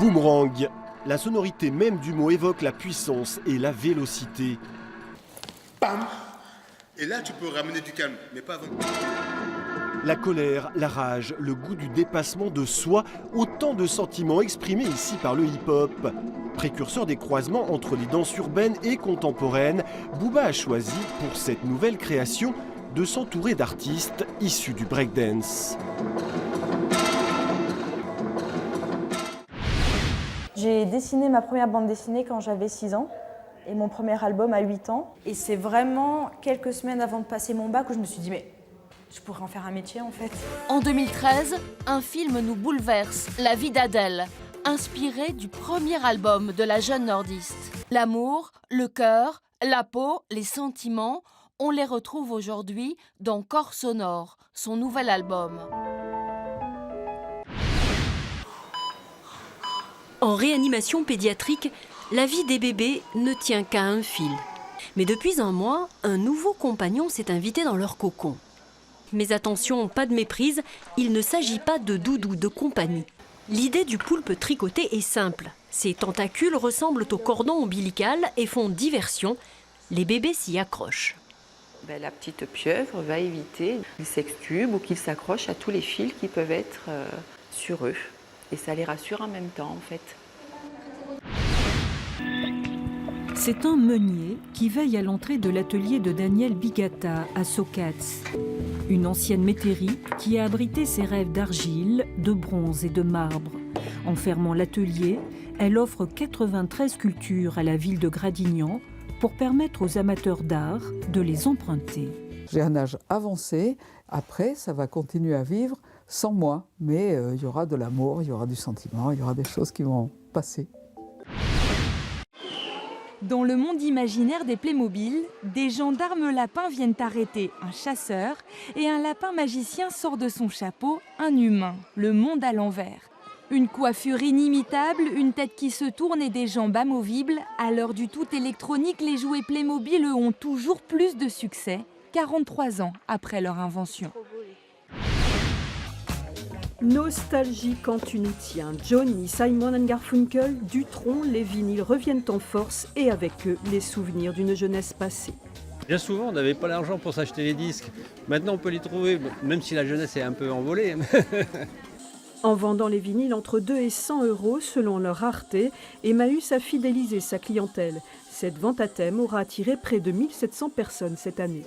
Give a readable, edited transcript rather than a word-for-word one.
Boomerang. La sonorité même du mot évoque la puissance et la vélocité. Bam! Et là, tu peux ramener du calme, mais pas avant. La colère, la rage, le goût du dépassement de soi, autant de sentiments exprimés ici par le hip-hop. Précurseur des croisements entre les danses urbaines et contemporaines, Booba a choisi, pour cette nouvelle création, de s'entourer d'artistes issus du breakdance. J'ai dessiné ma première bande dessinée quand j'avais 6 ans et mon premier album à 8 ans. Et c'est vraiment quelques semaines avant de passer mon bac où je me suis dit mais je pourrais en faire un métier en fait. En 2013, un film nous bouleverse, La vie d'Adèle, inspiré du premier album de la jeune nordiste. L'amour, le cœur, la peau, les sentiments, on les retrouve aujourd'hui dans Corps sonore, son nouvel album. En réanimation pédiatrique, la vie des bébés ne tient qu'à un fil. Mais depuis un mois, un nouveau compagnon s'est invité dans leur cocon. Mais attention, pas de méprise, il ne s'agit pas de doudou de compagnie. L'idée du poulpe tricoté est simple. Ses tentacules ressemblent au cordon ombilical et font diversion. Les bébés s'y accrochent. La petite pieuvre va éviter qu'ils s'extubent ou qu'ils s'accrochent à tous les fils qui peuvent être sur eux. Et ça les rassure en même temps, en fait. C'est un meunier qui veille à l'entrée de l'atelier de Danielle Bigata à Socats. Une ancienne métairie qui a abrité ses rêves d'argile, de bronze et de marbre. En fermant l'atelier, elle offre 93 sculptures à la ville de Gradignan pour permettre aux amateurs d'art de les emprunter. J'ai un âge avancé, après ça va continuer à vivre sans moi, mais il y aura de l'amour, il y aura du sentiment, il y aura des choses qui vont passer. Dans le monde imaginaire des Playmobil, des gendarmes lapins viennent arrêter un chasseur et un lapin magicien sort de son chapeau un humain, le monde à l'envers. Une coiffure inimitable, une tête qui se tourne et des jambes amovibles. À l'heure du tout électronique, les jouets Playmobil ont toujours plus de succès, 43 ans après leur invention. Nostalgie quand tu nous tiens. Johnny, Simon & Garfunkel, Dutronc, les vinyles reviennent en force et avec eux les souvenirs d'une jeunesse passée. Bien souvent, on n'avait pas l'argent pour s'acheter les disques. Maintenant, on peut les trouver, même si la jeunesse est un peu envolée. En vendant les vinyles entre 2 et 100 € selon leur rareté, Emmaüs a fidélisé sa clientèle. Cette vente à thème aura attiré près de 1700 personnes cette année.